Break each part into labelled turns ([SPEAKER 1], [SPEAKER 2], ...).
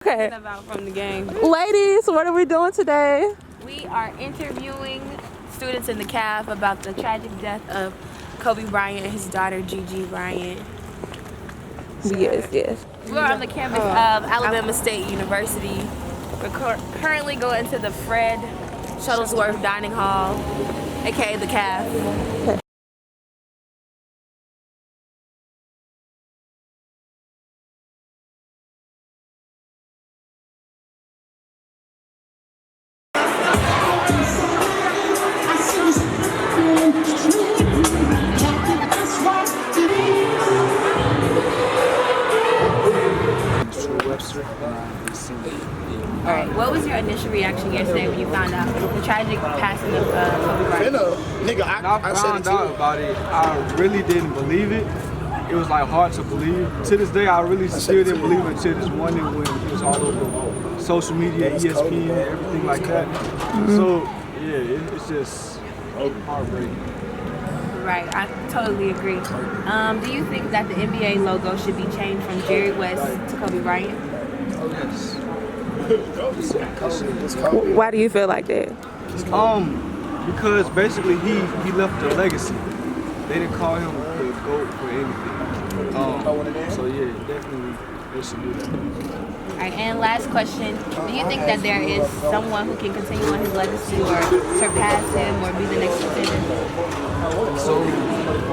[SPEAKER 1] Okay.
[SPEAKER 2] About from the game.
[SPEAKER 1] Ladies, what are we doing today?
[SPEAKER 2] We are interviewing students in the CAF about the tragic death of Kobe Bryant and his daughter Gigi Bryant.
[SPEAKER 1] Yes.
[SPEAKER 2] We're on the campus of Alabama State University. We're currently going to the Fred Shuttlesworth Dining Hall, aka the CAF. Alright, what was your initial reaction yesterday when you found out the tragic passing of Kobe Bryant?
[SPEAKER 3] I found out about it. I really didn't believe it. It was like hard to believe. To this day, I really still didn't believe it until this morning when it was all over social media, ESPN, everything like that. So yeah, it's just heartbreaking.
[SPEAKER 2] Right, I totally agree. Do you think that the NBA logo should be changed from Jerry West to Kobe Bryant?
[SPEAKER 3] Yes.
[SPEAKER 1] Why do you feel like that?
[SPEAKER 3] Because basically he left a legacy. They didn't call him the GOAT for anything. So yeah, definitely they should do that.
[SPEAKER 2] Alright, and last question. Do you think that there is someone who can continue on his legacy or surpass him or be the next contender?
[SPEAKER 3] So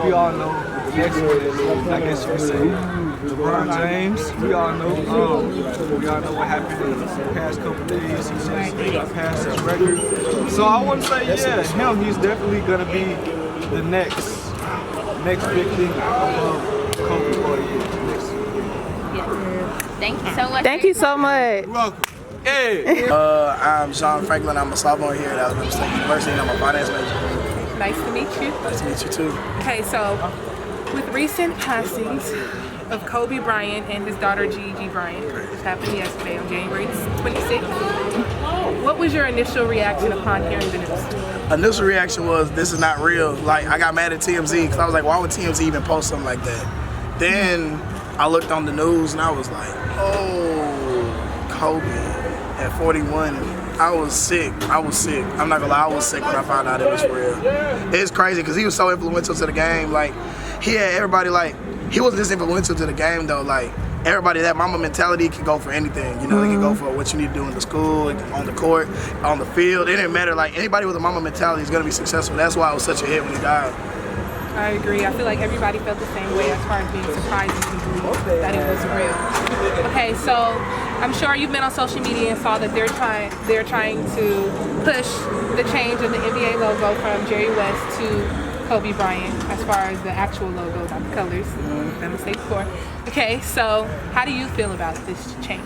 [SPEAKER 3] we all know the next one is, I guess you could say, LeBron James. We all know what happened in the past couple of days. He just passed his record. So I wouldn't say him. He's definitely gonna be the next big thing above Kobe Bryant.
[SPEAKER 2] Thank you so much.
[SPEAKER 1] Thank you so much.
[SPEAKER 3] You're welcome. Hey.
[SPEAKER 4] I'm Sean Franklin. I'm a sophomore here at Alabama State University, and I'm a finance major.
[SPEAKER 5] Nice to meet you.
[SPEAKER 4] Nice to meet you too.
[SPEAKER 5] Okay, so with recent passings of Kobe Bryant and his daughter Gigi Bryant, which happened yesterday on January 26th, what was your initial reaction upon hearing the news?
[SPEAKER 4] Initial reaction was, this is not real. Like, I got mad at TMZ because I was like, why would TMZ even post something like that? Then I looked on the news and I was like, oh, Kobe at 41. I was sick. I'm not gonna lie, I was sick when I found out it was real. It's crazy because he was so influential to the game. Like, he had everybody, like, he wasn't just influential to the game though. Like, everybody, that Mamba Mentality can go for anything. You know, it can go for what you need to do in the school, on the court, on the field. It didn't matter. Like, anybody with a Mamba Mentality is gonna be successful. That's why it was such a hit when he died.
[SPEAKER 5] I agree. I feel like everybody felt the same way as far as being surprised and believe that it was real. Okay, so I'm sure you've been on social media and saw that they're trying to push the change of the NBA logo from Jerry West to Kobe Bryant as far as the actual logo, not the colors. That mistake before. Okay, so how do you feel about this change?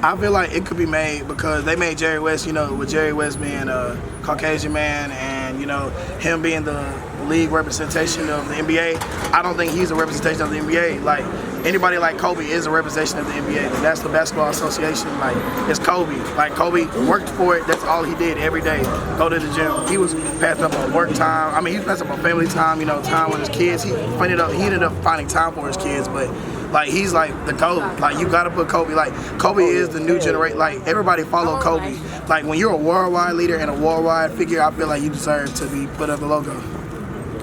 [SPEAKER 4] I feel like it could be made because they made Jerry West, you know, with Jerry West being a Caucasian man and, you know, him being the league representation of the NBA. I don't think he's a representation of the NBA. Like, anybody like Kobe is a representation of the NBA. And that's the Basketball Association. Like, it's Kobe. Like, Kobe worked for it. That's all he did every day. Go to the gym. He was passing up on work time. I mean, he was passing up on family time, you know, time with his kids. He ended up finding time for his kids, but like, he's like the GOAT. Like, you gotta put Kobe. Like, Kobe is the new generation. Like, everybody follow Kobe. Like, when you're a worldwide leader and a worldwide figure, I feel like you deserve to be put up the logo.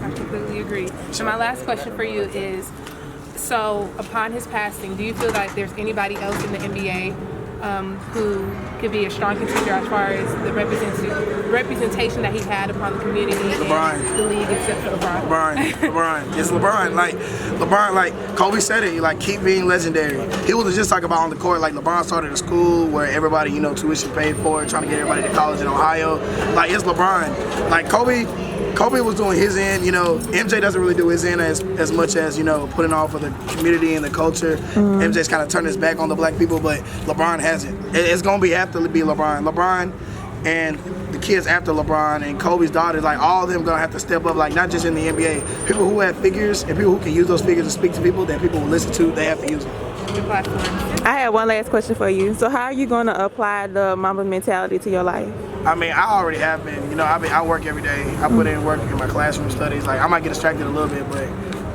[SPEAKER 5] I completely agree. So my last question for you is, so upon his passing, do you feel like there's anybody else in the NBA who could be a strong contender as far as the representation that he had upon the community and the league, except for LeBron?
[SPEAKER 4] It's LeBron. Like Kobe said it, like, keep being legendary. He wasn't just talking about on the court. Like, LeBron started a school where everybody, you know, tuition paid for, trying to get everybody to college in Ohio. Like, it's LeBron. Like, Kobe was doing his end, you know. MJ doesn't really do his end as much as, you know, putting on for the community and the culture. MJ's kind of turned his back on the black people, but LeBron hasn't. It's going to have to be LeBron. LeBron and the kids after LeBron and Kobe's daughters, like, all of them going to have to step up, like, not just in the NBA. People who have figures and people who can use those figures to speak to people that people will listen to, they have to use them.
[SPEAKER 1] I have one last question for you. So how are you going to apply the Mamba Mentality to your life?
[SPEAKER 4] I mean, I already have been. You know, I work every day. I put in work in my classroom studies. Like, I might get distracted a little bit, but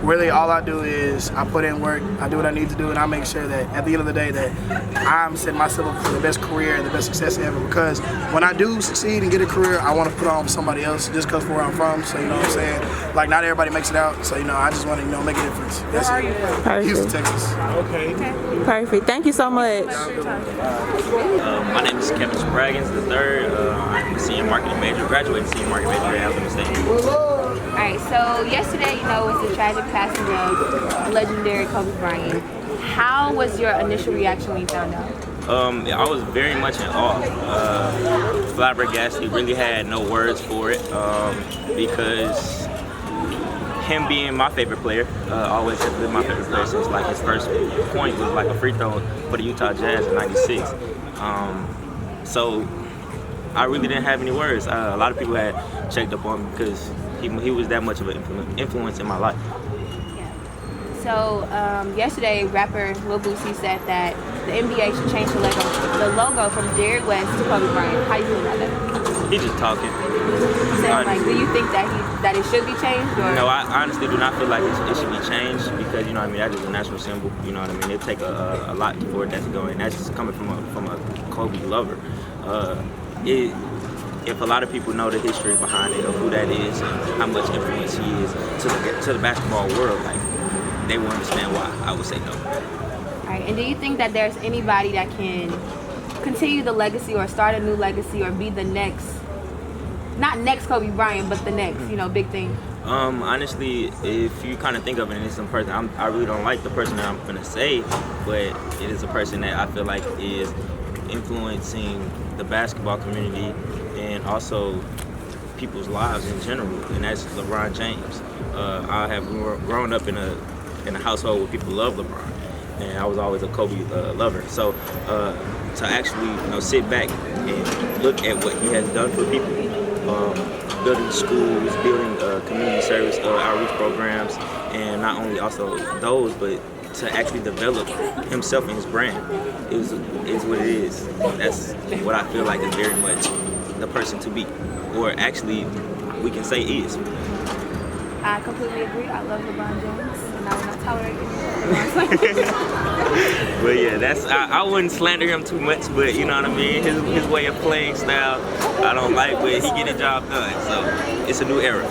[SPEAKER 4] really all I do is I put in work, I do what I need to do, and I make sure that at the end of the day that I'm setting myself up for the best career and the best success ever. Because when I do succeed and get a career, I want to put on somebody else just because of where I'm from. So you know what I'm saying? Like not everybody makes it out. So you know I just want to make a difference.
[SPEAKER 5] Where are you from?
[SPEAKER 1] Perfect.
[SPEAKER 4] Houston, Texas.
[SPEAKER 3] Okay.
[SPEAKER 1] Perfect. Thank you so much.
[SPEAKER 6] My name is Kevin Spraggins III. I'm a senior marketing major, graduated senior marketing major at Bama State Radio.
[SPEAKER 2] Alright, so yesterday, was the tragic passing of legendary Kobe Bryant. How was your initial reaction when you found out?
[SPEAKER 6] I was very much in awe. Flabbergasted, really had no words for it because him being my favorite player, always has been my favorite player since like his first point was like a free throw for the Utah Jazz in '96. So I really didn't have any words. A lot of people had checked up on me because he was that much of an influence in my life.
[SPEAKER 2] So yesterday, rapper Lil Boosie said that the NBA should change the logo from Daryn West to Kobe Bryant. How do you feel about that?
[SPEAKER 6] He's just talking.
[SPEAKER 2] Do you think that it should be changed? Or?
[SPEAKER 6] No, I honestly do not feel like it should be changed because that is a national symbol. It take a lot for that to go in. That's just coming from a Kobe lover. If a lot of people know the history behind it of who that is and how much influence he is to the basketball world, like they will understand why I would say no.
[SPEAKER 2] All right, and do you think that there's anybody that can continue the legacy or start a new legacy or be the next, not next Kobe Bryant, but the next, big thing?
[SPEAKER 6] Honestly, if you kind of think of it, and it's some person I really don't like the person that I'm gonna say, but it is a person that I feel like is influencing the basketball community and also people's lives in general, and that's LeBron James. I have grown up in a household where people love LeBron, and I was always a Kobe lover. So to actually sit back and look at what he has done for people, building schools, building community service outreach programs, and not only also those, but to actually develop himself and his brand is what it is. That's what I feel like is very much the person to be, or actually we can say is.
[SPEAKER 2] I completely agree. I love LeBron James, and I will not tolerate anything.
[SPEAKER 6] But yeah, I wouldn't slander him too much, but you know what I mean? His way of playing style, I don't like, but he get the job done. So it's a new era.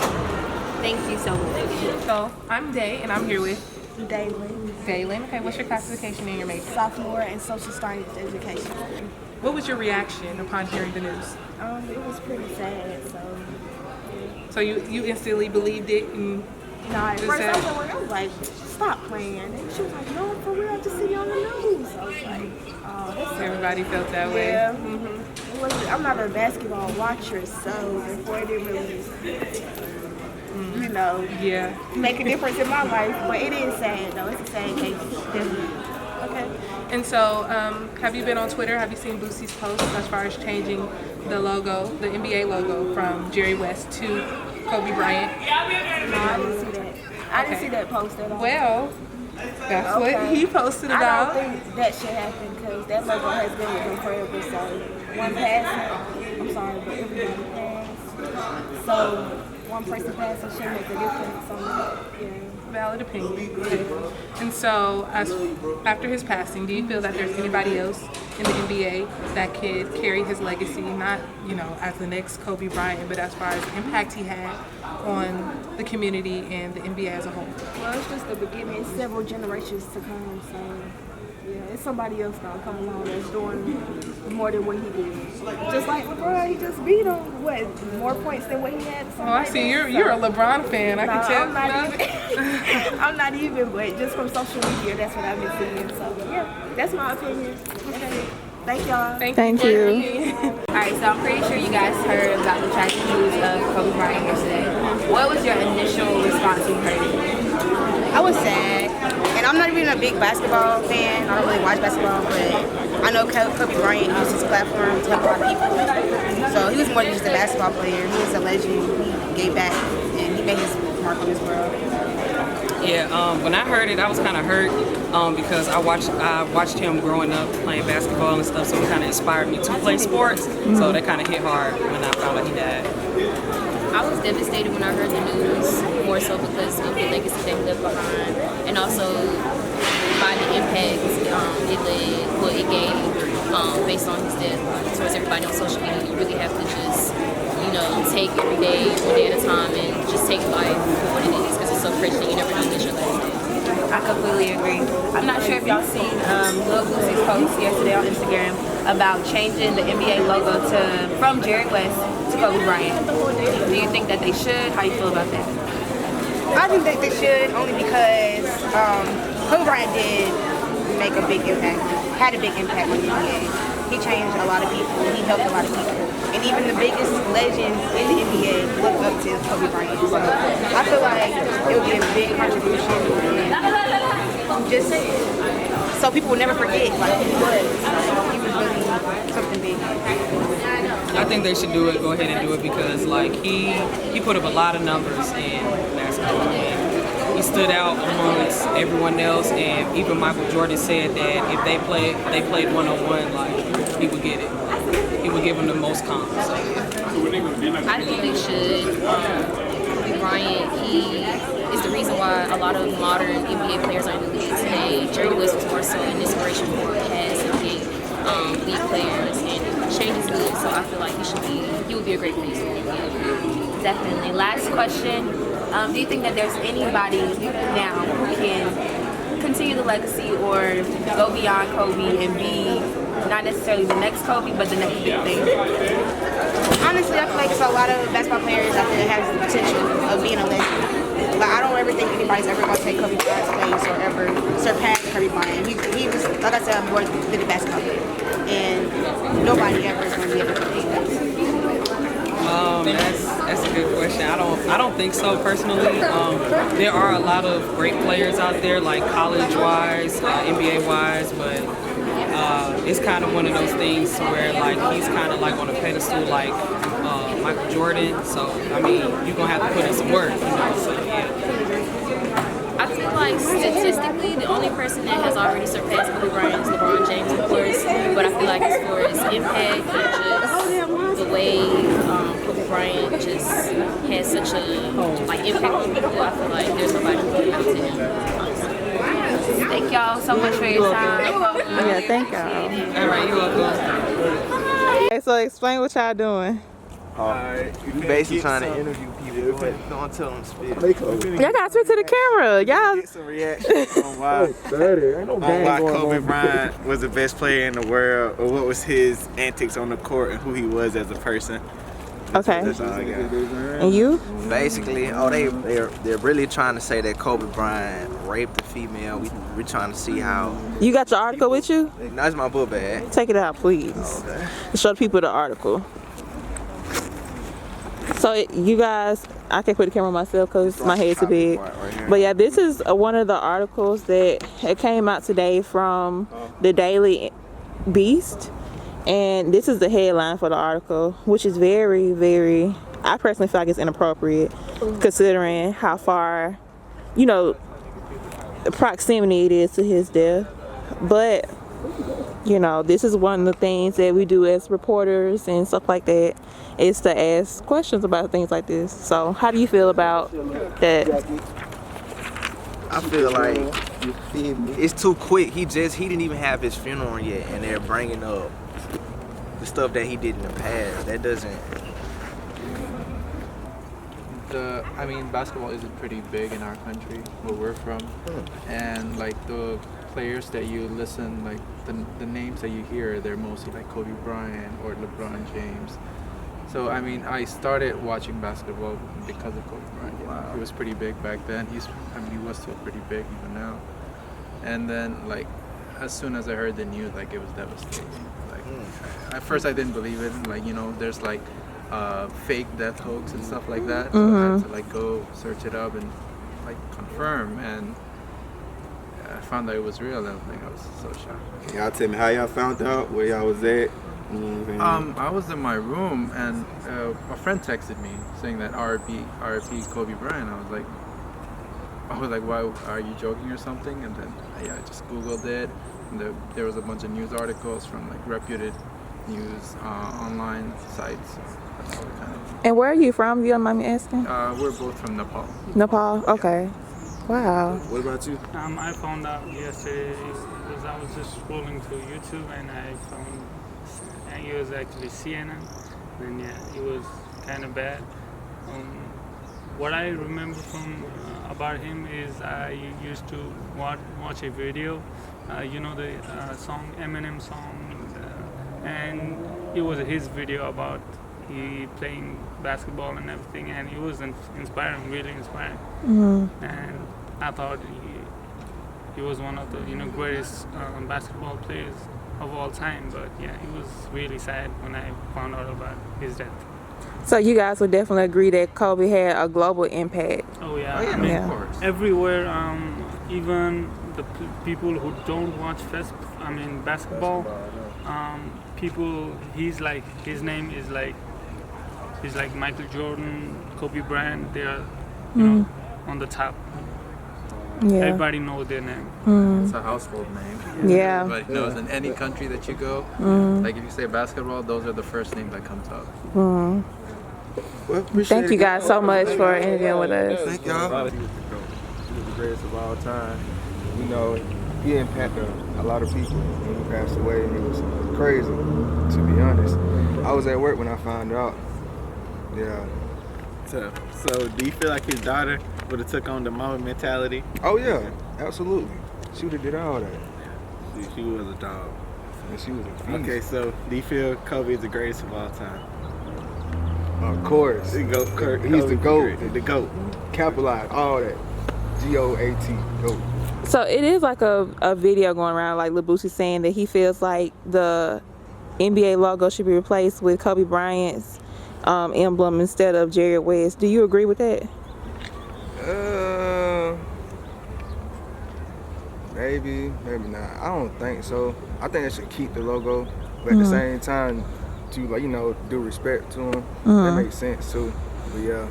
[SPEAKER 2] Thank you so much.
[SPEAKER 5] So I'm Day, and I'm here with
[SPEAKER 7] Daryn.
[SPEAKER 5] Okay, what's your classification in your major?
[SPEAKER 7] Sophomore in social studies education.
[SPEAKER 5] What was your reaction upon hearing the news?
[SPEAKER 7] It was pretty sad, so.
[SPEAKER 5] So you instantly believed it? And
[SPEAKER 7] No, at first I was like, stop playing. And she was like, no, for real, I just see you on the news. I was like, oh, that's
[SPEAKER 5] everybody felt that way.
[SPEAKER 7] Yeah. I'm not a basketball watcher, so therefore it didn't really, make a difference in my life. But it is sad, though. It's a sad case, definitely.
[SPEAKER 5] Okay. And so, have you been on Twitter? Have you seen Boosie's post as far as changing the logo, the NBA logo, from Jerry West to Kobe Bryant?
[SPEAKER 7] No, I didn't see that. I didn't see that post at all.
[SPEAKER 5] Well, that's what he posted about.
[SPEAKER 7] I don't think that should happen because that logo has been with him forever. So one passing, I'm sorry, but everybody passed. So one person passing should make a difference. So yeah.
[SPEAKER 5] Valid opinion. Okay. And so, after his passing, do you feel that there's anybody else in the NBA that could carry his legacy, not, as the next Kobe Bryant, but as far as the impact he had on the community and the NBA as a whole?
[SPEAKER 7] Well, it's just the beginning. It's several generations to come, so yeah, it's somebody else gonna come along that's doing more than what he did. Just like LeBron, he just beat him, more points than what he had.
[SPEAKER 5] Oh, I see. You're a LeBron fan. I can tell.
[SPEAKER 7] I'm not even, but just from social media, that's what I've been seeing. So yeah, that's my opinion. Okay. Thank y'all.
[SPEAKER 1] Thank you.
[SPEAKER 2] Alright, so I'm pretty sure you guys heard about the tragic news of Kobe Bryant yesterday. What was your initial response when you heard it?
[SPEAKER 8] I was sad, and I'm not even a big basketball fan. I don't really watch basketball, but I know Kobe Bryant used his platform to help a lot of people. So he was more than just a basketball player. He was a legend. He gave back, and he made his mark on this world.
[SPEAKER 9] Yeah, when I heard it, I was kind of hurt because I watched him growing up playing basketball and stuff, so it kind of inspired me to play sports. So that kind of hit hard when I found out he died.
[SPEAKER 10] I was devastated when I heard the news, more so because of the legacy that he left behind, and also by the impact it gave based on his death towards everybody on social media. You really have to just, take every day, one day at a time, and just take life for what it is, because it's so precious and you never know when it's your last day.
[SPEAKER 2] I completely agree. I'm not sure if y'all seen Lil Boosie's post yesterday on Instagram about changing the NBA logo from Jerry West to Kobe Bryant. Do you think that they should? How do you feel about that?
[SPEAKER 8] I think that they should, only because Kobe Bryant did make a big impact, had a big impact on the NBA. He changed a lot of people. He helped a lot of people. And even the biggest legends in the NBA look up to Kobe Bryant. So I feel like it would be a big contribution. Just so people will never forget who he was. He was really something big.
[SPEAKER 9] I think they should do it. Go ahead and do it, because he put up a lot of numbers in basketball. And he stood out amongst everyone else, and even Michael Jordan said that if they played one-on-one, like, he would get it. He would give them the most comps. So.
[SPEAKER 10] I think they should. Kobe Bryant, he is the reason why a lot of modern NBA players are in the league today. Jerry West was more so an inspiration for past NBA league players, and change is good. So I feel like he would be a great face.
[SPEAKER 2] Definitely. Last question. Do you think that there's anybody now who can continue the legacy or go beyond Kobe and be not necessarily the next Kobe, but the next big thing?
[SPEAKER 8] Honestly, I feel like it's a lot of basketball players out there that have the potential of being a legend. Like, I don't ever think anybody's ever going to take Kobe Bryant's place or ever surpass Kobe Bryant. He was, like I said, more than a basketball player. And nobody ever is going to be able to do that.
[SPEAKER 9] That's a good question. I don't think so personally. There are a lot of great players out there, like college-wise, NBA-wise, but it's kind of one of those things where like he's kind of like on a pedestal like Michael Jordan. So I mean, you're gonna have to put in some work. So yeah.
[SPEAKER 10] I feel like statistically, the only person that has already surpassed Kobe Bryant is LeBron James, of course. But I feel like as far as impact and just the way Kobe Bryant just has such a impact on people, I feel like there's nobody who can come to him.
[SPEAKER 2] Thank y'all so much for your time.
[SPEAKER 1] Yeah, thank y'all.
[SPEAKER 9] All right, you're welcome.
[SPEAKER 1] Okay, so explain what y'all doing.
[SPEAKER 11] You basically trying to interview people, but don't tell them spit.
[SPEAKER 1] Y'all gotta switch to the camera. Y'all
[SPEAKER 11] Get some reaction on why Kobe Bryant was the best player in the world, or what was his antics on the court and who he was as a person.
[SPEAKER 1] Okay.
[SPEAKER 11] That's all I got.
[SPEAKER 1] And you?
[SPEAKER 11] Basically, they're really trying to say that Kobe Bryant raped a female. We're trying to see how.
[SPEAKER 1] You got your article with you?
[SPEAKER 11] That's my book bag.
[SPEAKER 1] Take it out, please.
[SPEAKER 11] Okay.
[SPEAKER 1] Show the people the article. So you guys, I can't put the camera on myself because my head's too big. But yeah, this is one of the articles that it came out today from the Daily Beast. And this is the headline for the article, which is very, very, I personally feel like it's inappropriate considering how far, proximity it is to his death. But, this is one of the things that we do as reporters and stuff like that, is to ask questions about things like this. So how do you feel about that?
[SPEAKER 11] I feel like it's too quick. He didn't even have his funeral yet, and they're bringing up the stuff that he did in the past. That doesn't.
[SPEAKER 12] Basketball isn't pretty big in our country where we're from, and like the players that you listen, like the names that you hear, they're mostly like Kobe Bryant or LeBron James. So I started watching basketball because of Kobe Bryant. Wow. He was pretty big back then. He was still pretty big even now. And then as soon as I heard the news, it was devastating. At first I didn't believe it. There's fake death hoax and stuff like that. So I had to go search it up and confirm, and I found that it was real. And I was so shocked.
[SPEAKER 13] Y'all tell me how y'all found out, where y'all was at.
[SPEAKER 12] I was in my room and a friend texted me saying that RIP Kobe Bryant. I was like, why, are you joking or something? And then I just Googled it, and there was a bunch of news articles from reputed news online sites. That's all we kind of.
[SPEAKER 1] And where are you from? You don't mind me asking?
[SPEAKER 12] We're both from Nepal.
[SPEAKER 1] Nepal. Okay. Wow.
[SPEAKER 11] What about you?
[SPEAKER 14] I found out yesterday because I was just scrolling through YouTube and I found it was actually CNN. And yeah, it was kind of bad. What I remember from about him is I used to watch a video, you know the song, Eminem song, and it was his video about he playing basketball and everything, and it was inspiring, really inspiring.
[SPEAKER 1] Mm-hmm.
[SPEAKER 14] And I thought he was one of the greatest basketball players of all time. But yeah, it was really sad when I found out about his death.
[SPEAKER 1] So you guys would definitely agree that Kobe had a global impact.
[SPEAKER 14] Oh yeah, I mean, everywhere, even the people who don't watch basketball, people, his name is like Michael Jordan, Kobe Bryant. They are, you know, on the top.
[SPEAKER 1] Yeah.
[SPEAKER 14] Everybody knows their name.
[SPEAKER 12] It's a household name.
[SPEAKER 1] Yeah.
[SPEAKER 12] Everybody knows in any country that you go. Like if you say basketball, those are the first name that comes up.
[SPEAKER 1] Well, thank you guys so much for interviewing with us.
[SPEAKER 13] Thank y'all. He was the greatest of all time. You know, he impacted a lot of people when he passed away. It was crazy, to be honest. I was at work when I found out. Yeah.
[SPEAKER 15] So do you feel like his daughter would have took on the Mamba Mentality?
[SPEAKER 13] Oh yeah, absolutely. She would have did all that.
[SPEAKER 15] She was a dog.
[SPEAKER 13] And she was a beast.
[SPEAKER 15] Okay, so do you feel Kobe is the greatest of all time?
[SPEAKER 13] Of course.
[SPEAKER 15] He's
[SPEAKER 13] the GOAT. The GOAT. Capitalize all that. GOAT. GOAT.
[SPEAKER 1] So it is like a video going around, like Lil Boosie saying that he feels like the NBA logo should be replaced with Kobe Bryant's emblem instead of Jerry West. Do you agree with that?
[SPEAKER 13] Maybe not. I don't think so. I think they should keep the logo, but at the same time, to do respect to him. That makes sense too. But yeah,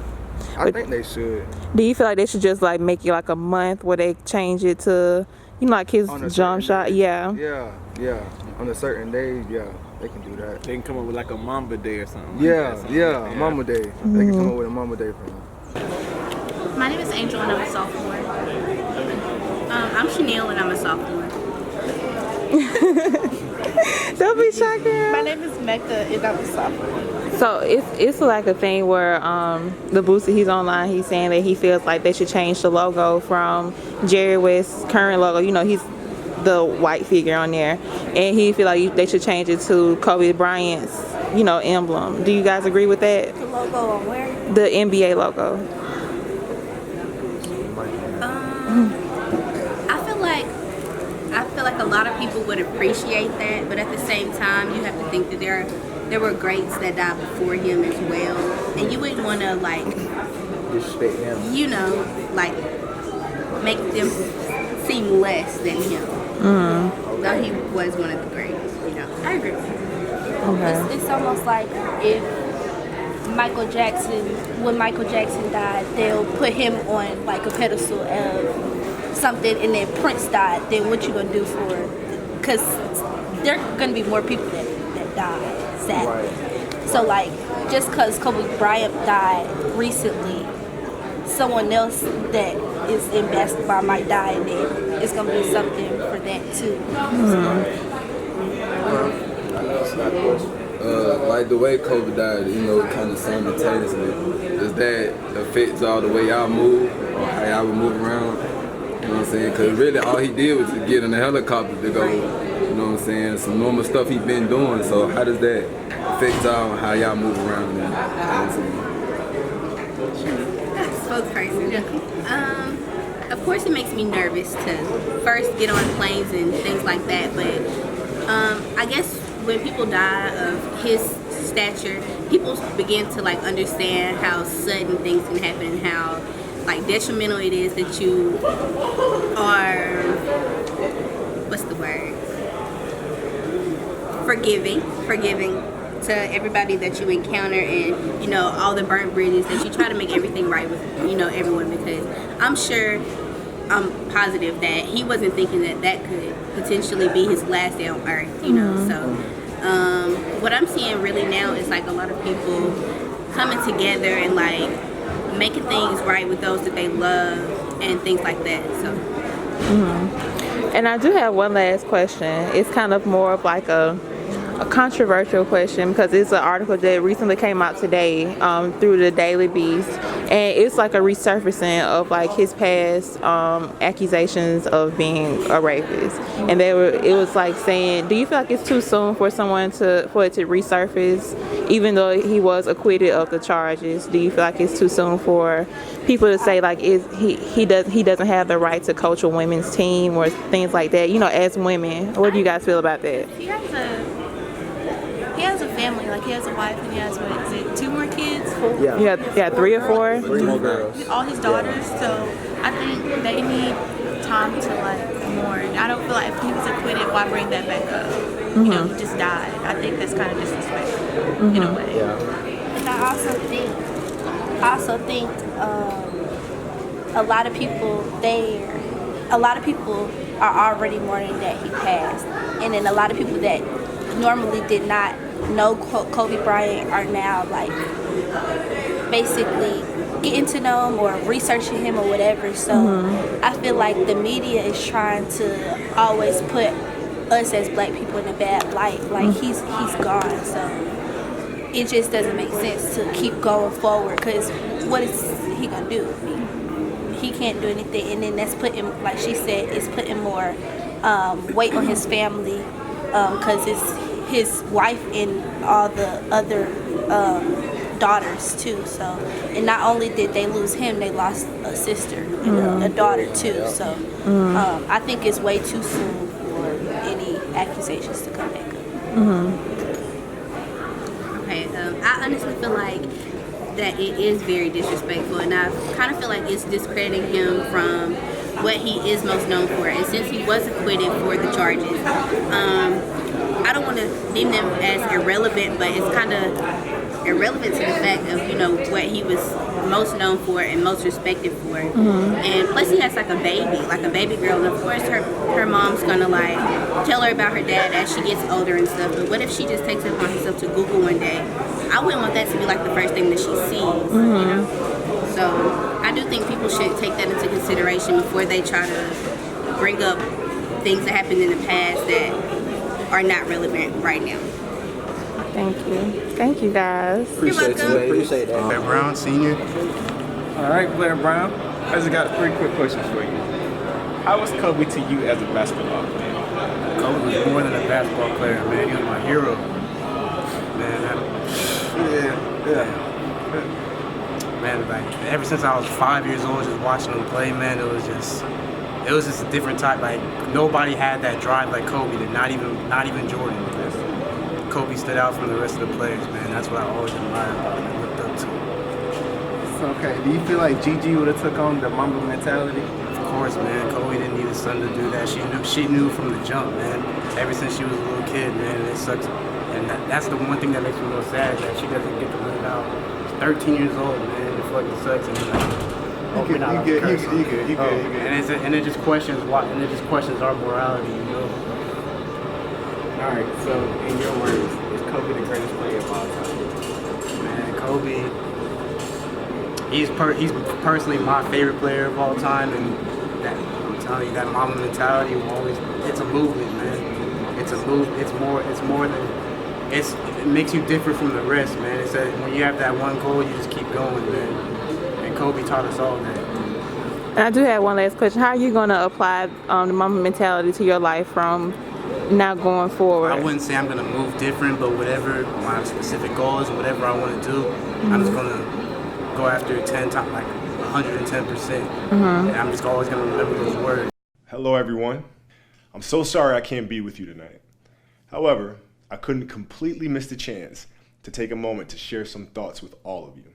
[SPEAKER 13] I think they should.
[SPEAKER 1] Do you feel like they should just like make it like a month where they change it to, like his jump shot? Yeah.
[SPEAKER 13] Yeah. On a certain day, yeah, they can do that.
[SPEAKER 15] They can come up with like a Mamba Day or something.
[SPEAKER 13] Yeah, Mamba Day. They can come up with a Mamba Day for him.
[SPEAKER 16] My name is Angel and I'm a sophomore. I'm Chanel and I'm a sophomore.
[SPEAKER 1] Don't be shy, girl.
[SPEAKER 7] My name is Mecca and I'm a sophomore.
[SPEAKER 1] So it's like a thing where the Boosie, he's online, he's saying that he feels like they should change the logo from Jerry West's current logo. He's the white figure on there, and he feel like they should change it to Kobe Bryant's emblem. Do you guys agree with that?
[SPEAKER 7] The logo on where?
[SPEAKER 1] The NBA logo.
[SPEAKER 16] I feel like a lot of people would appreciate that, but at the same time, you have to think that there were greats that died before him as well, and you wouldn't want to
[SPEAKER 11] disrespect him.
[SPEAKER 16] Make them seem less than him. Though he was one of the greats, I agree.
[SPEAKER 1] Okay.
[SPEAKER 17] It's almost like if when Michael Jackson died, they'll put him on like a pedestal of something, and then Prince died, then what you gonna do because there are gonna be more people that die, sadly.
[SPEAKER 11] Right.
[SPEAKER 17] So just because Kobe Bryant died recently, someone else that is in basketball might die, and then it's gonna be something for that too.
[SPEAKER 18] Like the way Kobe died, kind of simultaneously. Does that affect all the way y'all move or how y'all would move around? You know what I'm saying? Because really all he did was just get in a helicopter to go, you know what I'm saying? Some normal stuff he's been doing. So how does that affect y'all how y'all move around? You know what I'm saying?
[SPEAKER 16] Spokesperson. Of course it makes me nervous to first get on planes and things like that, but I guess when people die of his stature, people begin to understand how sudden things can happen and how detrimental it is that you are, what's the word? Forgiving to everybody that you encounter, and all the burnt bridges, that you try to make everything right with everyone, because I'm positive that he wasn't thinking that could potentially be his last day on earth, So what I'm seeing really now is like a lot of people coming together and like making things right with those that they love and things like that. So.
[SPEAKER 1] And I do have one last question. It's kind of more of like a controversial question because it's an article that recently came out today through the Daily Beast, and it's like a resurfacing of like his past accusations of being a rapist. And it was like saying, do you feel like it's too soon for someone for it to resurface, even though he was acquitted of the charges? Do you feel like it's too soon for people to say like he doesn't have the right to coach a women's team or things like that? You know, as women, what do you guys feel about that?
[SPEAKER 17] He has a family, like he has a wife and he has, what is it, 2 more kids? 4?
[SPEAKER 1] Yeah, 3 or 4?
[SPEAKER 11] 3 more girls.
[SPEAKER 17] All his daughters, so I think they need time to like mourn. I don't feel like if he was acquitted, why bring that back up? You know, he just died. I think that's kind of disrespectful in a way.
[SPEAKER 7] And I also think
[SPEAKER 17] a lot of people are already mourning that he passed, and then a lot of people that normally did not know Kobe Bryant are now like basically getting to know him or researching him or whatever. So I feel like the media is trying to always put us as black people in a bad light. Like he's gone, so it just doesn't make sense to keep going forward, because what is he gonna do? He can't do anything, and then that's putting, like she said, it's putting more weight on his family, because it's his wife and all the other daughters too. So, and not only did they lose him, they lost a sister and a daughter too. So I think it's way too soon for any accusations to come back up.
[SPEAKER 16] Okay, I honestly feel like that it is very disrespectful, and I kind of feel like it's discrediting him from what he is most known for. And since he was acquitted for the charges, I don't want to deem them as irrelevant, but it's kind of irrelevant to the fact of, you know, what he was most known for and most respected for. And plus he has like a baby girl, and of course her mom's gonna like tell her about her dad as she gets older and stuff. But what if she just takes it upon herself to Google one day? I wouldn't want that to be like the first thing that she sees, you know? So I do think people should take that into consideration before they try to bring up things that happened in the past that are not relevant right now.
[SPEAKER 1] Thank you guys.
[SPEAKER 11] Appreciate that.
[SPEAKER 15] Blair Brown, senior.
[SPEAKER 19] All right, Blair Brown, I just got 3 quick questions for you. How was Kobe to you as a basketball player?
[SPEAKER 20] Kobe was more than a basketball player, man. He was my hero. Man, man, like ever since I was 5 years old, just watching him play, man, it was just a different type. Like nobody had that drive like Kobe did. Not even Jordan. Kobe stood out from the rest of the players, man. That's what I always admired about him and looked up to.
[SPEAKER 19] So, okay, do you feel like Gigi would have took on the Mamba mentality?
[SPEAKER 20] Of course, man. Kobe didn't need his son to do that. She knew from the jump, man. Ever since she was a little kid, man. And it sucks. And that's the one thing that makes me a little sad, that she doesn't get to live out. She's 13 years old, man. It fucking sucks. And like, you good. And it just questions our morality, you know.
[SPEAKER 19] All right, so in your words, is Kobe the greatest player of all time?
[SPEAKER 20] Man, Kobe, he's personally my favorite player of all time, and that, I'm telling you, that Mamba mentality will always, it's a movement, man. It makes you different from the rest, man. It's that when you have that one goal, you just keep going, man. And Kobe taught us all that.
[SPEAKER 1] And I do have one last question. How are you going to apply the Mamba mentality to your life from now going forward?
[SPEAKER 20] I wouldn't say I'm going to move different, but whatever my specific goal is, whatever I want to do, I'm just going to go after it 10 times, like 110%. And I'm just always going to remember those words.
[SPEAKER 21] Hello, everyone. I'm so sorry I can't be with you tonight. However, I couldn't completely miss the chance to take a moment to share some thoughts with all of you.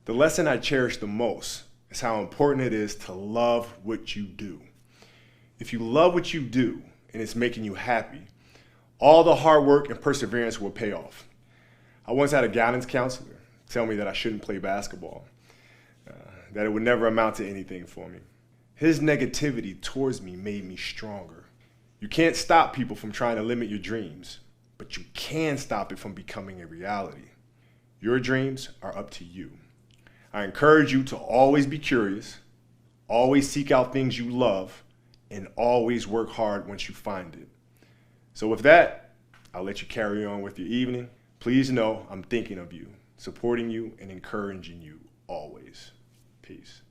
[SPEAKER 21] The lesson I cherish the most is how important it is to love what you do. If you love what you do and it's making you happy, all the hard work and perseverance will pay off. I once had a guidance counselor tell me that I shouldn't play basketball, that it would never amount to anything for me. His negativity towards me made me stronger. You can't stop people from trying to limit your dreams, but you can stop it from becoming a reality. Your dreams are up to you. I encourage you to always be curious, always seek out things you love, and always work hard once you find it. So with that, I'll let you carry on with your evening. Please know I'm thinking of you, supporting you, and encouraging you always. Peace.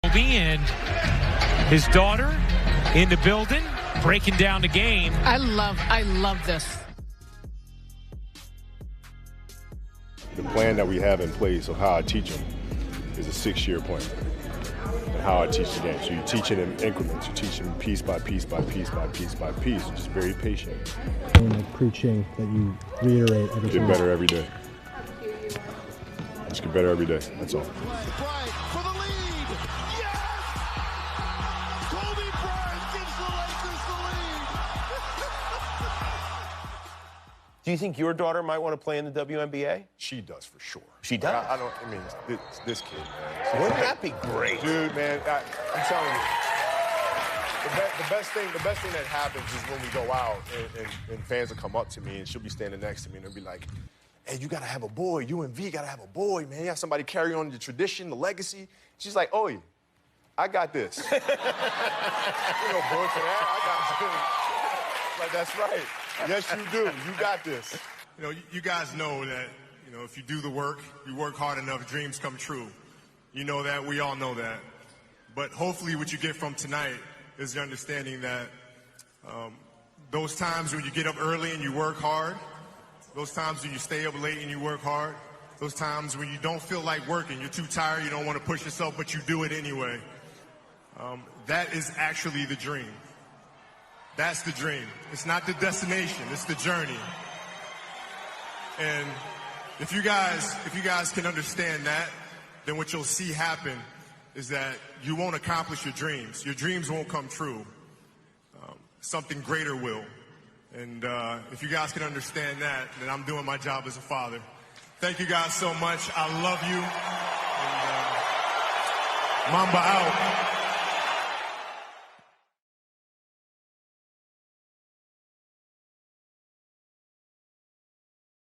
[SPEAKER 4] And his daughter in the building, breaking down the game.
[SPEAKER 22] I love this.
[SPEAKER 21] The plan that we have in place of how I teach them is a 6-year plan. And how I teach the game. So you teach it in increments. You teach them piece by piece by piece by piece by piece. Just very patient.
[SPEAKER 23] And the preaching that you reiterate every time.
[SPEAKER 21] Get better every day. Just get better every day. That's all.
[SPEAKER 24] Do you think your daughter might want to play in the WNBA?
[SPEAKER 21] She does for sure.
[SPEAKER 24] She does?
[SPEAKER 21] I mean, it's this kid, man.
[SPEAKER 24] Wouldn't that be great?
[SPEAKER 21] Dude, man, I'm telling you. The best thing that happens is when we go out and fans will come up to me and she'll be standing next to me and they'll be like, hey, you gotta have a boy. UNV gotta have a boy, man. You have somebody carry on the tradition, the legacy. She's like, oh, I got this. You know, boy, for that, I got you. Like, that's right. Yes, you do. You got this.
[SPEAKER 25] You know, you guys know that, you know, if you do the work, you work hard enough, dreams come true. You know that. We all know that. But hopefully what you get from tonight is the understanding that those times when you get up early and you work hard, those times when you stay up late and you work hard, those times when you don't feel like working, you're too tired, you don't want to push yourself, but you do it anyway. That is actually the dream. That's the dream. It's not the destination, it's the journey. And if you guys can understand that, then what you'll see happen is that you won't accomplish your dreams. Your dreams won't come true. Something greater will. And if you guys can understand that, then I'm doing my job as a father. Thank you guys so much. I love you. And, Mamba out.